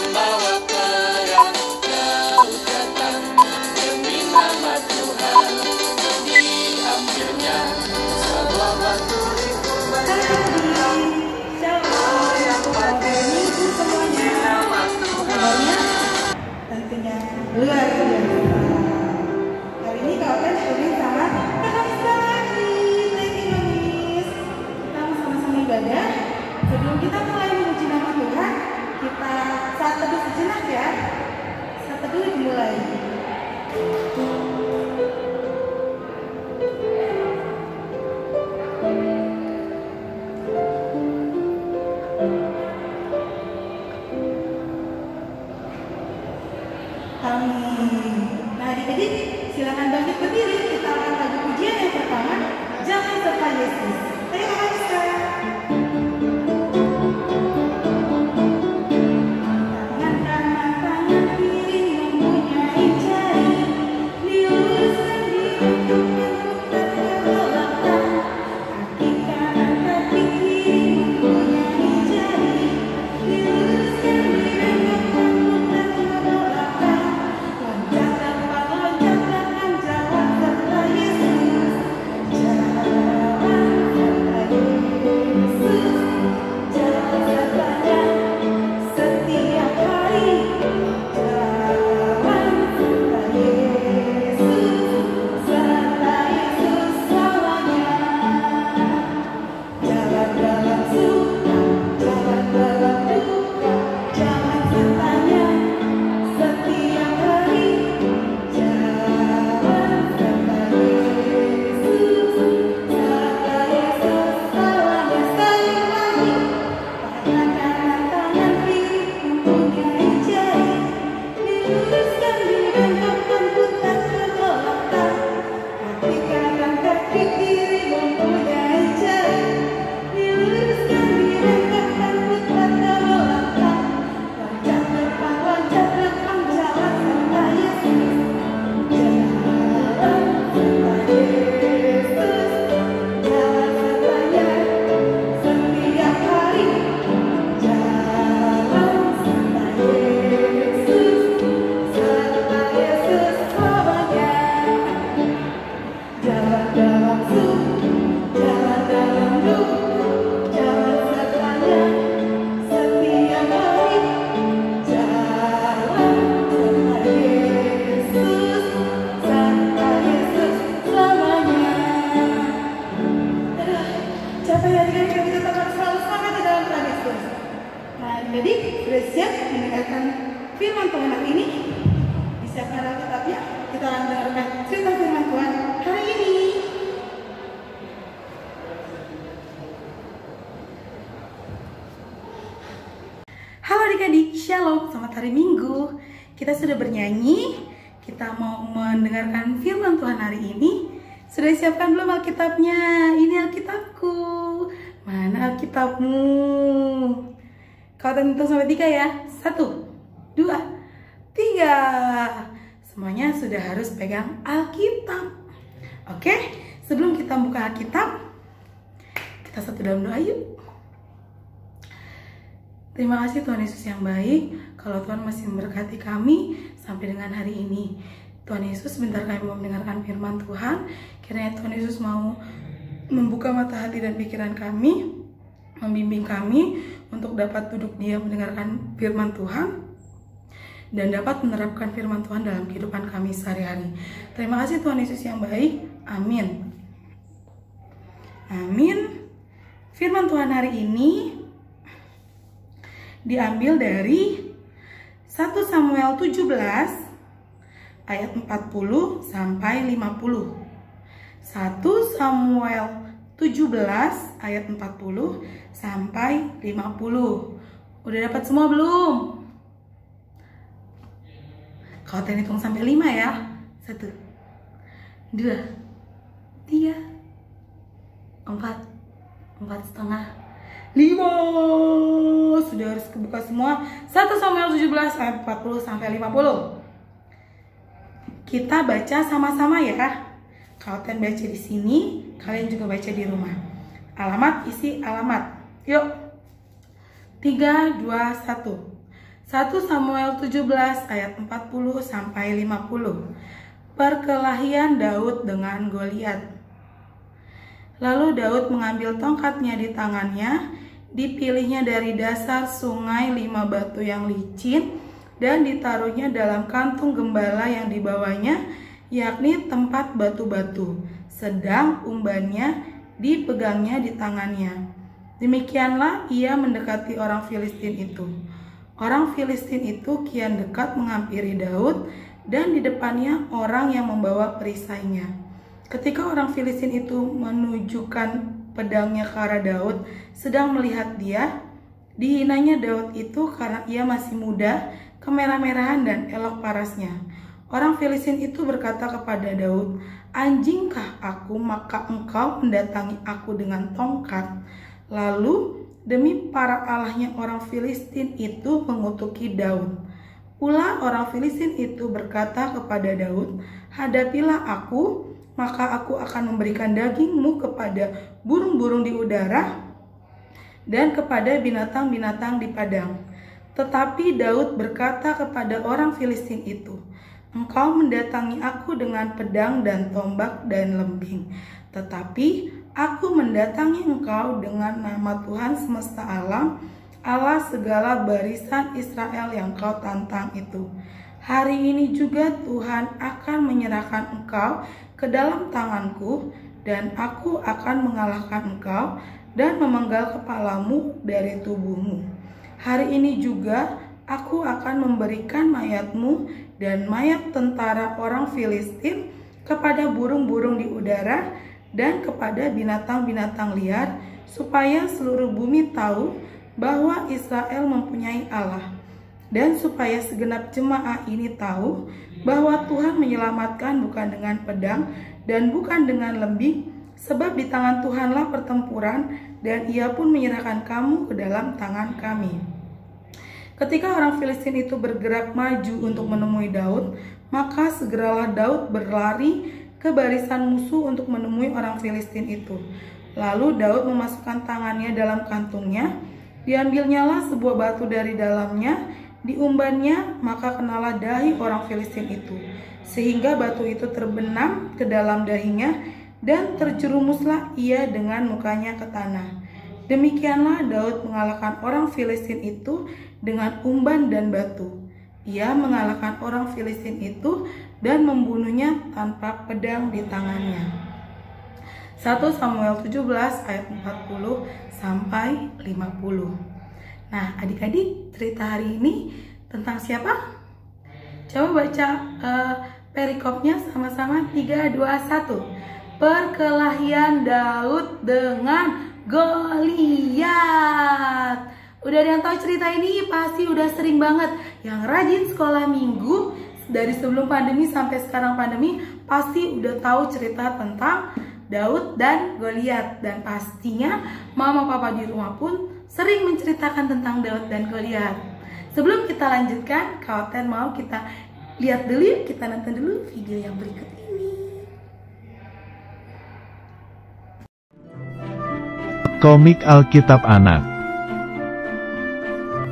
membawa perang, jauh datang demi nama Tuhan. Diambilnya sebuah batu tentunya luar biasa. Hari ini kawan ditemani sama kakak Miska lagi. Thank you Miss. Kita mau sama-sama ibadah. Sebelum kita mulai memuji nama Tuhan, kita saat teduh sejenak ya. Saat teduh dimulai. Nah adik-adik silakan bangkit berdiri. Kita akan lagu pujian yang pertama, Jalan Serta Yesus. Ayo kakak Miska. Tangan kanan, tangan kiri mempunyai jari, diuruskan di untuk memutar ke belakang. Kaki kanan, kaki kiri mempunyai jari, diuruskan di untuk memutar ke belakang. Loncat depan jalan serta Yesus, jalan serta Yesus, jalan sertanya setiap hari, jalan serta Yesus selamanya. Jalan dalam suka, jalan dalam duka, jalan sertanya setiap hari, jalan serta Yesus selamanya. Sekali lagi, tangan kanan, tangan kiri mempunyai jari, diluruskan direndahkan putar ke belakang. Kaki kanan, kaki kiri mempunyai jari, diluruskan direndahkan putar ke belakang. Loncat depan, jalan serta Yesus, jalan serta Yesus, jalan sertanya setiap hari, jalan serta Yesus selamanya. Jalan dalam suka, jalan dalam duka, jalan sertanya setiap hari, jalan serta Yesus selamanya. Capek ya adik-adik, kita tetap harus selalu semangat di dalam Tuhan Yesus. Nah adik-adik sudah siap mendengarkan firman Tuhan hari ini? Disiapkan Alkitabnya? Kita akan mendengarkan cerita firman Tuhan hari ini. Halo adik-adik, Shalom, selamat hari Minggu. Kita sudah bernyanyi, kita mau mendengarkan firman Tuhan hari ini. Sudah siapkan belum Alkitabnya? Ini Alkitabku. Mana Alkitabmu? Kau hitung sampai 3 ya. 1, 2, 3. Semuanya sudah harus pegang Alkitab. Oke, sebelum kita buka Alkitab, kita satu dalam doa yuk. Terima kasih Tuhan Yesus yang baik, kalau Tuhan masih memberkati kami sampai dengan hari ini. Tuhan Yesus, sebentar kami mau mendengarkan firman Tuhan. Kiranya Tuhan Yesus mau membuka mata hati dan pikiran kami, membimbing kami untuk dapat duduk diam mendengarkan firman Tuhan dan dapat menerapkan firman Tuhan dalam kehidupan kami sehari-hari. Terima kasih Tuhan Yesus yang baik. Amin. Amin. Firman Tuhan hari ini diambil dari 1 Samuel 17 ayat 40 sampai 50. 1 Samuel 17 ayat 40 sampai 50. Udah dapat semua belum? Kalau Ten hitung sampai 5 ya. 1, 2, 3, 4, 4,5, 5. Sudah harus kebuka semua. 1 Samuel 17 ayat 40 sampai 50. Kita baca sama-sama ya. Kalau Ten baca di sini, kalian juga baca di rumah. Alamat, isi alamat. Yuk. 3, 2, 1. 1 Samuel 17 ayat 40 sampai 50. Perkelahian Daud dengan Goliat. Lalu Daud mengambil tongkatnya di tangannya, dipilihnya dari dasar sungai 5 batu yang licin, dan ditaruhnya dalam kantung gembala yang dibawanya, yakni tempat batu-batu, sedang umbannya dipegangnya di tangannya. Demikianlah ia mendekati orang Filistin itu. Orang Filistin itu kian dekat menghampiri Daud, dan di depannya orang yang membawa perisainya. Ketika orang Filistin itu menunjukkan pedangnya ke arah Daud, sedang melihat dia, dihinanya Daud itu karena ia masih muda, kemerah-merahan dan elok parasnya. Orang Filistin itu berkata kepada Daud, "Anjingkah aku, maka engkau mendatangi aku dengan tongkat?" Lalu demi para allahnya orang Filistin itu mengutuki Daud. Pula orang Filistin itu berkata kepada Daud, "Hadapilah aku, maka aku akan memberikan dagingmu kepada burung-burung di udara dan kepada binatang-binatang di padang." Tetapi Daud berkata kepada orang Filistin itu, "Engkau mendatangi aku dengan pedang dan tombak dan lembing, tetapi aku mendatangi engkau dengan nama Tuhan semesta alam, Allah segala barisan Israel yang kau tantang itu. Hari ini juga Tuhan akan menyerahkan engkau ke dalam tanganku, dan aku akan mengalahkan engkau dan memenggal kepalamu dari tubuhmu. Hari ini juga aku akan memberikan mayatmu dan mayat tentara orang Filistin kepada burung-burung di udara dan kepada binatang-binatang liar, supaya seluruh bumi tahu bahwa Israel mempunyai Allah, dan supaya segenap jemaah ini tahu bahwa Tuhan menyelamatkan bukan dengan pedang dan bukan dengan lembing, sebab di tangan Tuhanlah pertempuran, dan ia pun menyerahkan kamu ke dalam tangan kami." Ketika orang Filistin itu bergerak maju untuk menemui Daud, maka segeralah Daud berlari ke barisan musuh untuk menemui orang Filistin itu. Lalu Daud memasukkan tangannya dalam kantungnya, diambilnyalah sebuah batu dari dalamnya, diumbannya, maka kenalah dahi orang Filistin itu, sehingga batu itu terbenam ke dalam dahinya, dan terjerumuslah ia dengan mukanya ke tanah. Demikianlah Daud mengalahkan orang Filistin itu dengan umban dan batu. Ia mengalahkan orang Filistin itu dan membunuhnya tanpa pedang di tangannya. 1 Samuel 17 ayat 40 sampai 50. Nah, adik-adik, cerita hari ini tentang siapa? Coba baca perikopnya sama-sama. 3, 2, 1. Perkelahian Daud dengan Goliat. Udah ada yang tahu cerita ini? Pasti udah sering banget. Yang rajin sekolah minggu dari sebelum pandemi sampai sekarang pandemi pasti udah tahu cerita tentang Daud dan Goliat. Dan pastinya mama papa di rumah pun sering menceritakan tentang Daud dan Goliat. Sebelum kita lanjutkan, Kaoten mau kita lihat dulu, kita nonton dulu video yang berikut ini. Komik Alkitab Anak.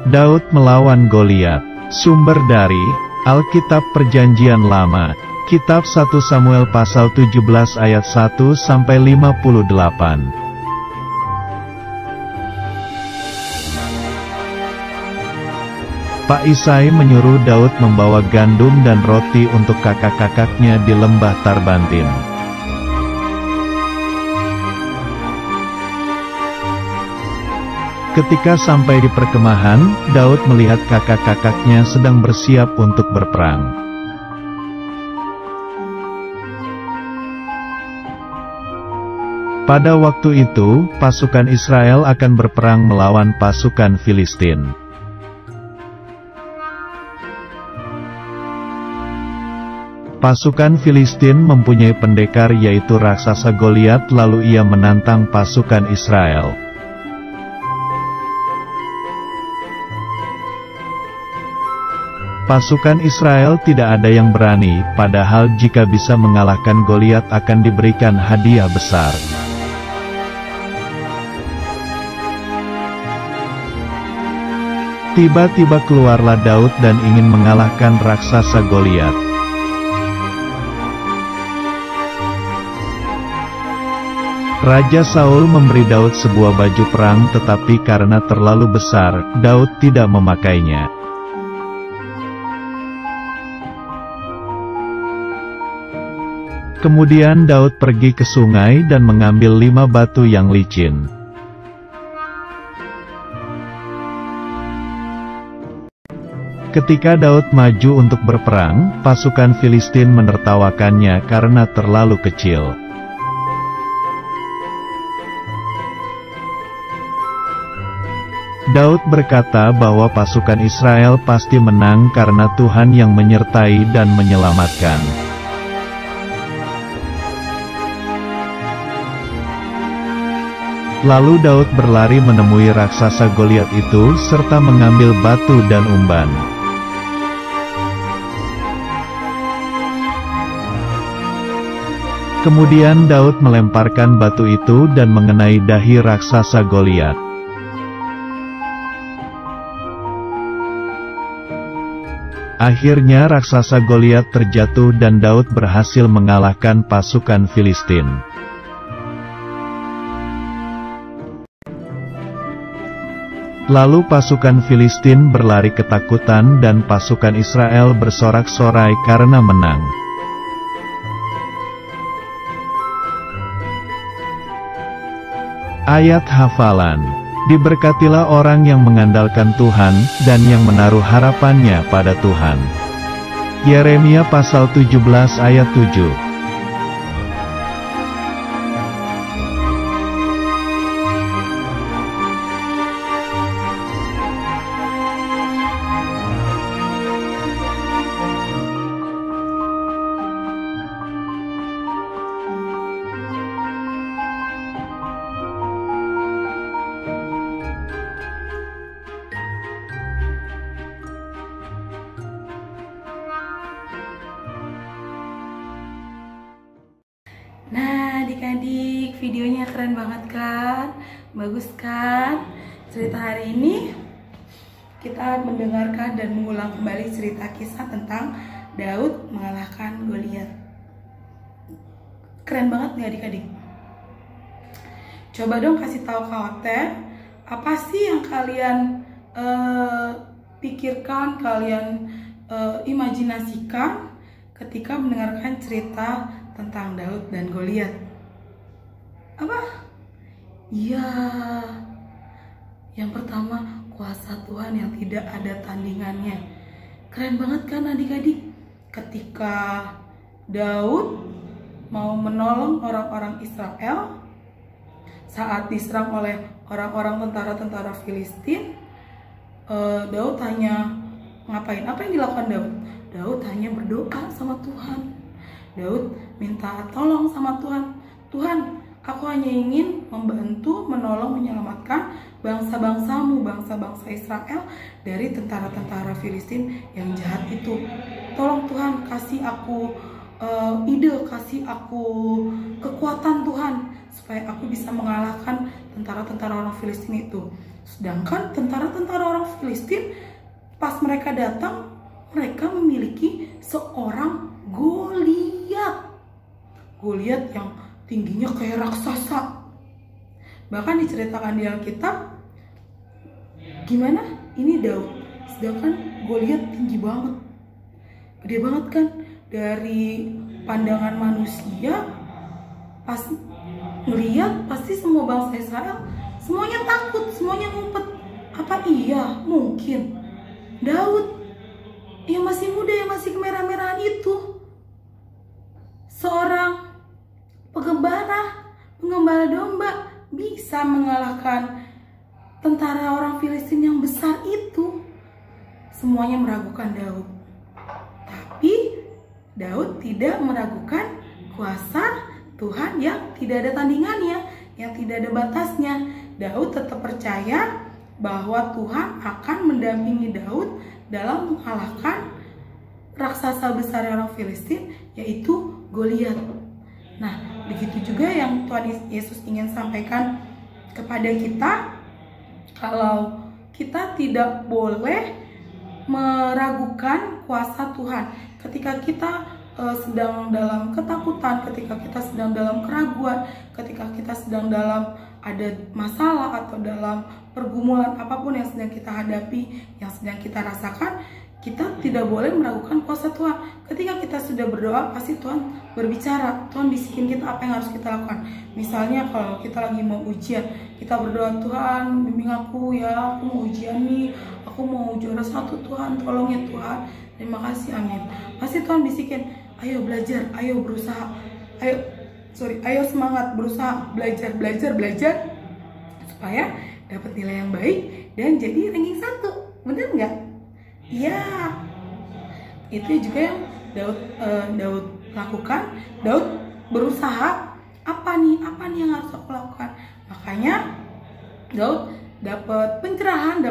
Daud melawan Goliat. Sumber dari Alkitab Perjanjian Lama, Kitab 1 Samuel pasal 17 ayat 1 sampai 58. Pak Isai menyuruh Daud membawa gandum dan roti untuk kakak-kakaknya di lembah Tarbantin. Ketika sampai di perkemahan, Daud melihat kakak-kakaknya sedang bersiap untuk berperang. Pada waktu itu, pasukan Israel akan berperang melawan pasukan Filistin. Pasukan Filistin mempunyai pendekar yaitu raksasa Goliat, lalu ia menantang pasukan Israel. Pasukan Israel tidak ada yang berani, padahal jika bisa mengalahkan Goliat akan diberikan hadiah besar. Tiba-tiba keluarlah Daud dan ingin mengalahkan raksasa Goliat. Raja Saul memberi Daud sebuah baju perang, tetapi karena terlalu besar, Daud tidak memakainya. Kemudian Daud pergi ke sungai dan mengambil 5 batu yang licin. Ketika Daud maju untuk berperang, pasukan Filistin menertawakannya karena terlalu kecil. Daud berkata bahwa pasukan Israel pasti menang karena Tuhan yang menyertai dan menyelamatkan. Lalu Daud berlari menemui raksasa Goliat itu serta mengambil batu dan umban. Kemudian Daud melemparkan batu itu dan mengenai dahi raksasa Goliat. Akhirnya raksasa Goliat terjatuh dan Daud berhasil mengalahkan pasukan Filistin. Lalu pasukan Filistin berlari ketakutan dan pasukan Israel bersorak-sorai karena menang. Ayat hafalan. Diberkatilah orang yang mengandalkan Tuhan, dan yang menaruh harapannya pada Tuhan. Yeremia pasal 17 ayat 7. Nah, adik-adik, videonya keren banget kan? Bagus kan? Cerita hari ini kita mendengarkan dan mengulang kembali cerita kisah tentang Daud mengalahkan Goliat. Keren banget nih adik-adik. Coba dong kasih tahu Kak Ote, apa sih yang kalian pikirkan, kalian imajinasikan ketika mendengarkan cerita tentang Daud dan Goliat? Apa? Iya, yang pertama, kuasa Tuhan yang tidak ada tandingannya. Keren banget kan adik-adik? Ketika Daud mau menolong orang-orang Israel saat diserang oleh orang-orang tentara-tentara Filistin, Daud hanya ngapain? Apa yang dilakukan Daud? Daud hanya berdoa sama Tuhan. Daud minta tolong sama Tuhan. Tuhan, aku hanya ingin membantu, menolong, menyelamatkan bangsa-bangsamu, bangsa-bangsa Israel dari tentara-tentara Filistin yang jahat itu. Tolong Tuhan, kasih aku ide, kasih aku kekuatan Tuhan, supaya aku bisa mengalahkan tentara-tentara orang Filistin itu. Sedangkan tentara-tentara orang Filistin, pas mereka datang, mereka memiliki seorang Goliat yang tingginya kayak raksasa. Bahkan diceritakan di Alkitab, gimana? Ini Daud, sedangkan Goliat tinggi banget, gede banget kan? Dari pandangan manusia, pas ngeliat pasti semua bangsa Israel semuanya takut, semuanya ngumpet. Apa iya mungkin Daud yang masih muda, yang masih kemerah-merahan itu, seorang pengembala domba, bisa mengalahkan tentara orang Filistin yang besar itu? Semuanya meragukan Daud. Tapi Daud tidak meragukan kuasa Tuhan yang tidak ada tandingannya, yang tidak ada batasnya. Daud tetap percaya bahwa Tuhan akan mendampingi Daud dalam mengalahkan raksasa besar orang Filistin, yaitu Goliat. Nah, begitu juga yang Tuhan Yesus ingin sampaikan kepada kita. Kalau kita tidak boleh meragukan kuasa Tuhan. Ketika kita sedang dalam ketakutan, ketika kita sedang dalam keraguan, ketika kita sedang dalam ada masalah atau dalam pergumulan apapun yang sedang kita hadapi, yang sedang kita rasakan, kita tidak boleh meragukan kuasa Tuhan. Ketika kita sudah berdoa, pasti Tuhan berbicara, Tuhan bisikin kita apa yang harus kita lakukan. Misalnya kalau kita lagi mau ujian, kita berdoa, Tuhan bimbing aku ya, aku mau ujian nih, aku mau juara 1 Tuhan, tolong ya Tuhan, terima kasih, amin. Pasti Tuhan bisikin, ayo belajar, ayo berusaha, ayo semangat, berusaha, belajar supaya dapat nilai yang baik dan jadi ranking 1. Bener nggak? Iya. Itu juga yang Daud lakukan. Daud berusaha, apa nih yang harus aku lakukan? Makanya Daud dapat pencerahan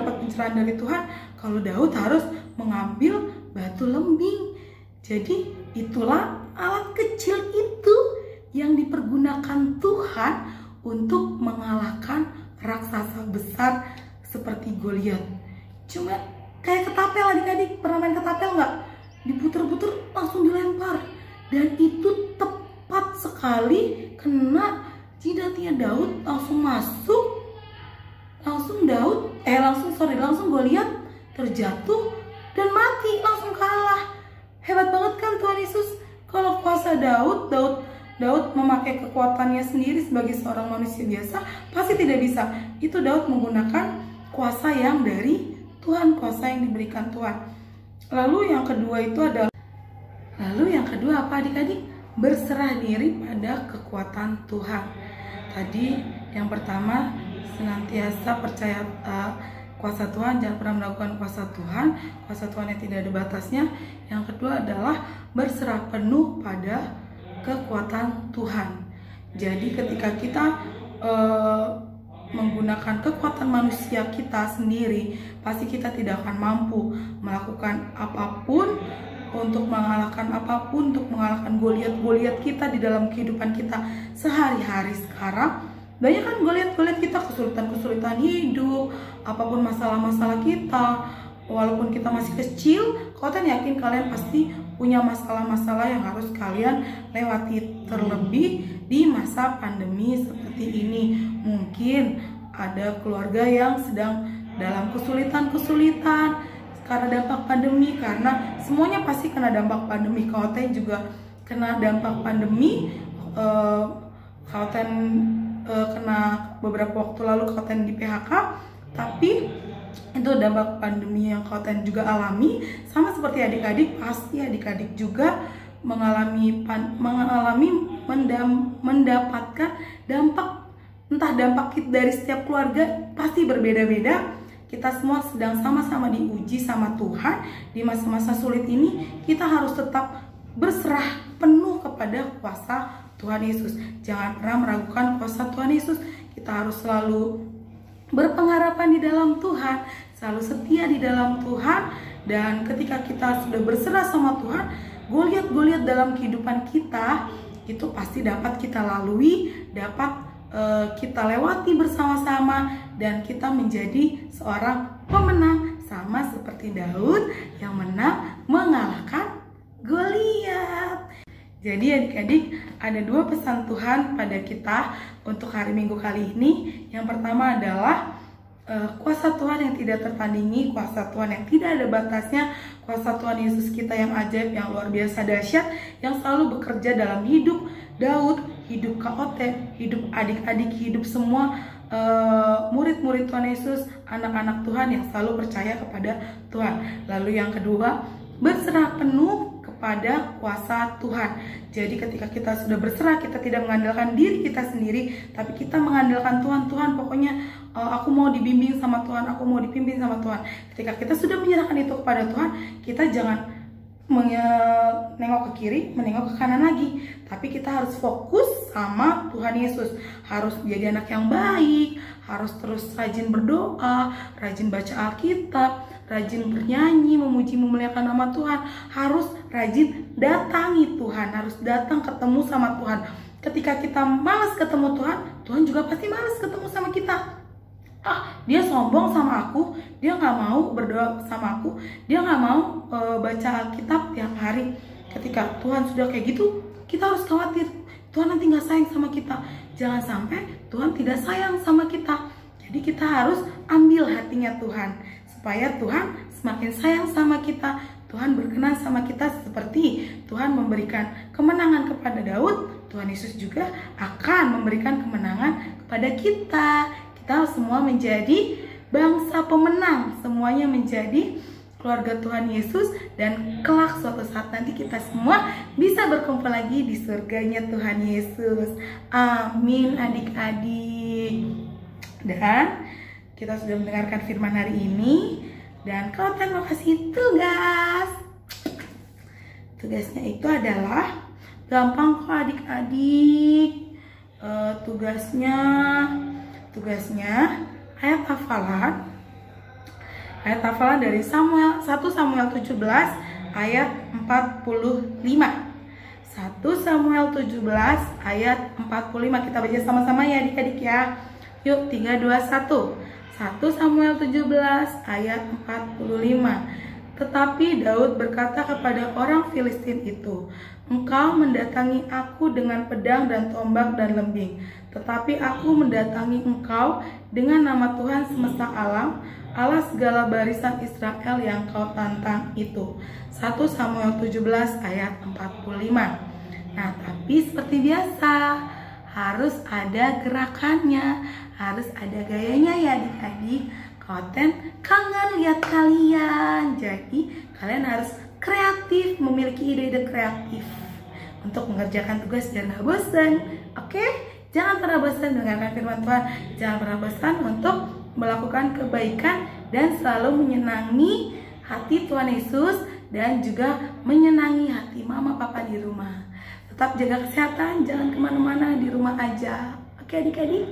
dari Tuhan kalau Daud harus mengambil batu lembing. Jadi itulah alat kecil itu yang dipergunakan Tuhan untuk mengalahkan raksasa besar seperti Goliat. Cuma kayak ketapel, adik-adik pernah main ketapel nggak? Diputer-puter langsung dilempar, dan itu tepat sekali kena jidatnya Daud, langsung masuk, langsung Goliat terjatuh dan mati, langsung kalah. Hebat banget kan Tuhan Yesus? Kalau kuasa Daud memakai kekuatannya sendiri sebagai seorang manusia biasa pasti tidak bisa. Itu Daud menggunakan kuasa yang dari Tuhan, kuasa yang diberikan Tuhan. Lalu yang kedua apa adik-adik? Berserah diri pada kekuatan Tuhan. Tadi yang pertama, senantiasa percaya kuasa Tuhan, jangan pernah melakukan kuasa Tuhan yang tidak ada batasnya. Yang kedua adalah berserah penuh pada kekuatan Tuhan. Jadi ketika kita menggunakan kekuatan manusia kita sendiri, pasti kita tidak akan mampu melakukan apapun untuk mengalahkan Goliat kita di dalam kehidupan kita sehari-hari sekarang. Banyak kan Goliat kita, kesulitan hidup, apapun masalah-masalah kita. Walaupun kita masih kecil, Koten yakin kalian pasti punya masalah-masalah yang harus kalian lewati, terlebih di masa pandemi seperti ini. Mungkin ada keluarga yang sedang dalam kesulitan karena dampak pandemi, karena semuanya pasti kena dampak pandemi. Koten juga kena dampak pandemi. Koten kena beberapa waktu lalu Koten di PHK, tapi itu dampak pandemi yang Koten juga alami. Sama seperti adik-adik, pasti adik-adik juga mendapatkan dampak, entah dampak dari setiap keluarga pasti berbeda-beda. Kita semua sedang sama-sama diuji sama Tuhan. Di masa-masa sulit ini kita harus tetap berserah penuh kepada kuasa Tuhan Yesus. Jangan pernah meragukan kuasa Tuhan Yesus. Kita harus selalu berpengharapan di dalam Tuhan, selalu setia di dalam Tuhan. Dan ketika kita sudah berserah sama Tuhan, Goliat dalam kehidupan kita itu pasti dapat kita lalui, dapat kita lewati bersama-sama, dan kita menjadi seorang pemenang, sama seperti Daud yang menang mengalahkan Goliat. Jadi adik-adik, ada 2 pesan Tuhan pada kita untuk hari Minggu kali ini. Yang pertama adalah kuasa Tuhan yang tidak tertandingi, kuasa Tuhan yang tidak ada batasnya, kuasa Tuhan Yesus kita yang ajaib, yang luar biasa dahsyat, yang selalu bekerja dalam hidup Daud, hidup Koten, hidup adik-adik, hidup semua murid-murid Tuhan Yesus, anak-anak Tuhan yang selalu percaya kepada Tuhan. Lalu yang kedua, berserah penuh kepada kuasa Tuhan. Jadi ketika kita sudah berserah, kita tidak mengandalkan diri kita sendiri, tapi kita mengandalkan Tuhan. Tuhan, pokoknya aku mau dibimbing sama Tuhan, aku mau dipimpin sama Tuhan. Ketika kita sudah menyerahkan itu kepada Tuhan, kita jangan menengok ke kiri, menengok ke kanan lagi, tapi kita harus fokus sama Tuhan Yesus. Harus jadi anak yang baik, harus terus rajin berdoa, rajin baca Alkitab, rajin bernyanyi, memuji, memuliakan nama Tuhan. Harus rajin datangi Tuhan, harus datang ketemu sama Tuhan. Ketika kita malas ketemu Tuhan, Tuhan juga pasti malas ketemu sama kita. dia sombong sama aku, dia nggak mau berdoa sama aku, dia nggak mau baca Alkitab tiap hari. Ketika Tuhan sudah kayak gitu, kita harus khawatir Tuhan nanti nggak sayang sama kita. Jangan sampai Tuhan tidak sayang sama kita. Jadi kita harus ambil hatinya Tuhan, supaya Tuhan semakin sayang sama kita. Tuhan berkenan sama kita seperti Tuhan memberikan kemenangan kepada Daud. Tuhan Yesus juga akan memberikan kemenangan kepada kita. Kita semua menjadi bangsa pemenang, semuanya menjadi keluarga Tuhan Yesus, dan kelak suatu saat nanti kita semua bisa berkumpul lagi di surganya Tuhan Yesus. Amin adik-adik. Dan kita sudah mendengarkan firman hari ini, dan Kaoten mau kasih tugas. Tugasnya itu adalah gampang kok adik-adik. Tugasnya ayat hafalan dari 1 Samuel 17 ayat 45. 1 Samuel 17 ayat 45. Kita baca sama-sama ya adik-adik ya. Yuk, 3, 2, 1. 1 Samuel 17 ayat 45. Tetapi Daud berkata kepada orang Filistin itu, "Engkau mendatangi aku dengan pedang dan tombak dan lembing, tetapi aku mendatangi engkau dengan nama Tuhan semesta alam, Allah segala barisan Israel yang kau tantang itu." 1 Samuel 17 ayat 45. Nah, tapi seperti biasa, harus ada gerakannya, harus ada gayanya ya adik-adik. Kaoten kangen lihat kalian. Jadi kalian harus kreatif, memiliki ide-ide kreatif untuk mengerjakan tugas biar gak bosan. Oke? Jangan pernah bosan mendengarkan firman Tuhan. Jangan pernah bosan untuk melakukan kebaikan dan selalu menyenangi hati Tuhan Yesus dan juga menyenangi hati mama papa di rumah. Tetap jaga kesehatan, jangan kemana-mana, di rumah aja. Oke adik-adik?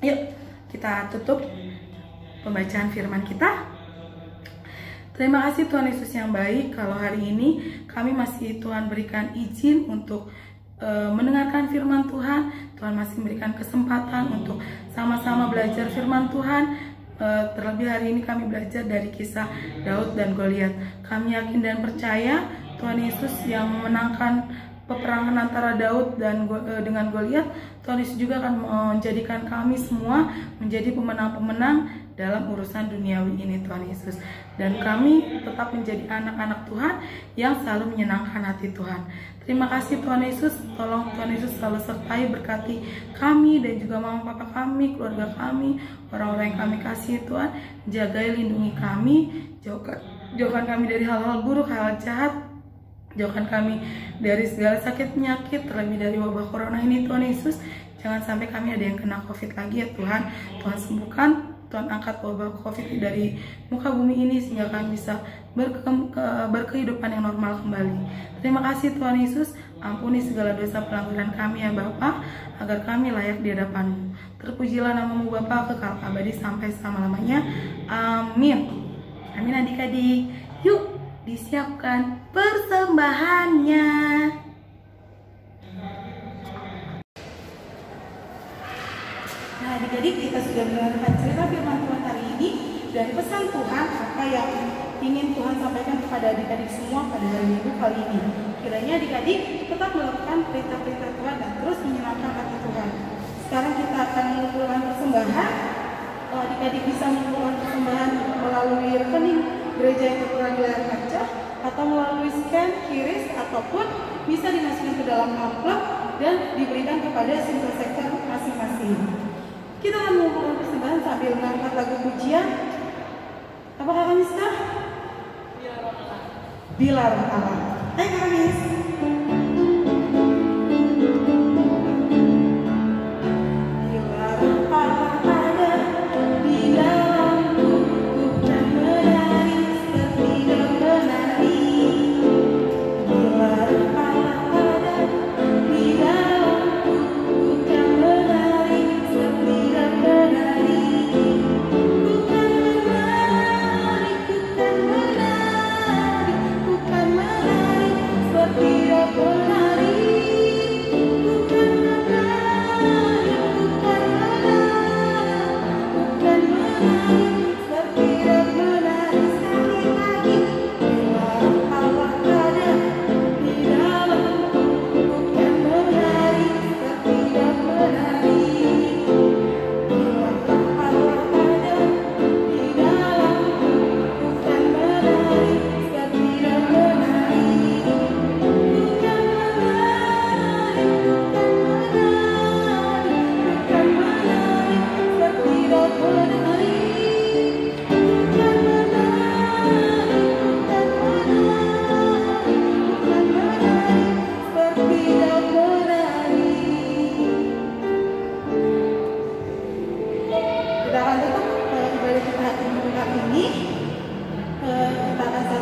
Yuk kita tutup pembacaan firman kita. Terima kasih Tuhan Yesus yang baik, kalau hari ini kami masih Tuhan berikan izin untuk mendengarkan firman Tuhan. Tuhan masih memberikan kesempatan untuk sama-sama belajar firman Tuhan. Terlebih hari ini kami belajar dari kisah Daud dan Goliat. Kami yakin dan percaya Tuhan Yesus yang memenangkan peperangan antara Daud dan dengan Goliat. Tuhan Yesus juga akan menjadikan kami semua menjadi pemenang-pemenang dalam urusan duniawi ini Tuhan Yesus. Dan kami tetap menjadi anak-anak Tuhan yang selalu menyenangkan hati Tuhan. Terima kasih Tuhan Yesus. Tolong Tuhan Yesus selalu sertai, berkati kami dan juga mama papa kami, keluarga kami, orang-orang yang kami kasih Tuhan. Jagai, lindungi kami, jauhkan kami dari hal-hal buruk, hal jahat. Jauhkan kami dari segala sakit penyakit, terlebih dari wabah corona ini Tuhan Yesus. Jangan sampai kami ada yang kena COVID lagi ya Tuhan. Tuhan sembuhkan, Tuhan angkat wabah COVID dari muka bumi ini sehingga kami bisa berkehidupan yang normal kembali. Terima kasih Tuhan Yesus. Ampuni segala dosa pelanggaran kami ya Bapa, agar kami layak di hadapan-Mu. Terpujilah nama-Mu Bapa kekal abadi sampai selama-lamanya. Amin. Amin adik-adik. Yuk disiapkan persembahannya. Nah adik-adik, kita sudah mendengarkan cerita firman Tuhan hari ini dan pesan Tuhan apa yang ingin Tuhan sampaikan kepada adik-adik semua pada hari Minggu kali ini. Kiranya adik-adik tetap melakukan perintah-perintah Tuhan dan terus menyenangkan hati Tuhan. Sekarang kita akan mengumpulkan persembahan. Adik-adik bisa mengumpulkan persembahan melalui rekening gereja yang tertera di layar kaca, atau melalui scan, QRIS, ataupun bisa dimasukkan ke dalam amplop dan diberikan kepada single sektor masing-masing. Kita akan mengumpulkan persembahan sambil mengangkat lagu pujian. Apakah kami Miska? Bila Roh Allah. Ayo kami. Seperti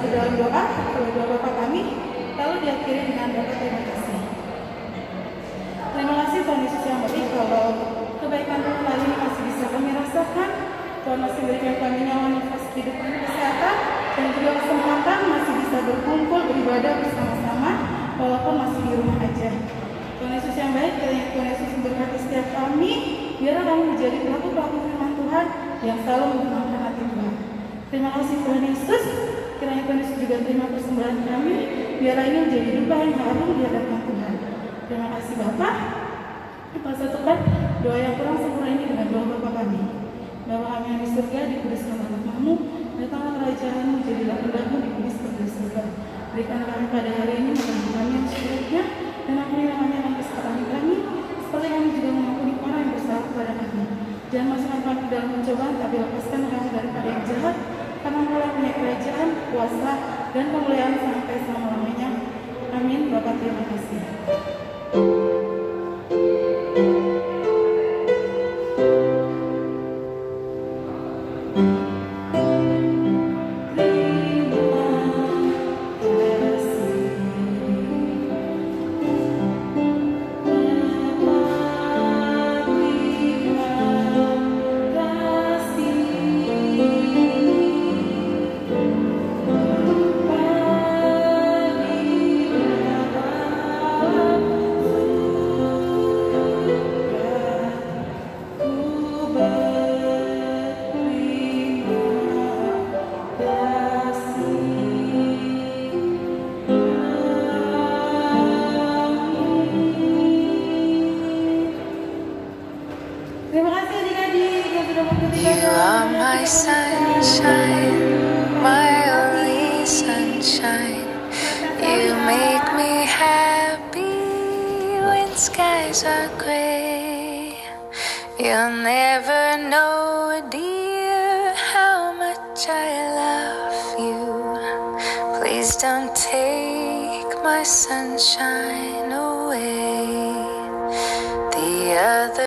ke dalam doa, doa Bapa kami, lalu diakhiri dengan doa terima kasih. Terima kasih Tuhan Yesus yang baik, kalau kebaikan Tuhan hari ini masih bisa kami rasakan. Tuhan masih berikan kami nyawa, nafas hidup, kesehatan, dan juga kesempatan masih bisa berkumpul, beribadah bersama-sama, walaupun masih di rumah aja. Tuhan Yesus yang baik, kiranya Tuhan Yesus memberkati setiap kami, biar kami menjadi pelaku-pelaku firman Tuhan yang selalu menyenangkan hati Tuhan. Terima kasih Tuhan Yesus, kiranya Tuhan Yesus juga terima persembahan kami, biar ini menjadi dupa yang harum di hadapan Tuhan. Terima kasih Bapa. Kita satukan doa yang kurang sempurna ini dengan doa Bapa kami. Bapa kami yang di surga, dikuduskanlah namamu, datanglah kerajaan-Mu, jadilah kehendakmu di bumi seperti di surga. Berikan kami pada hari ini makan kami yang secukupnya, dan ampuni kami kesalahan kami, seperti kami juga mengampuni orang yang bersalah kepada kami. Jangan masukkan kami ke dalam pencobaan, tapi lepaskan kami daripada yang jahat, karena Engkau punya kerajaan, kuasa, dan kemuliaan sampai selama-lamanya. Amin. Bapa, terima kasih. You are my sunshine, my only sunshine. You make me happy when skies are gray. You'll never know, dear, how much I love you. Please don't take my sunshine away. The other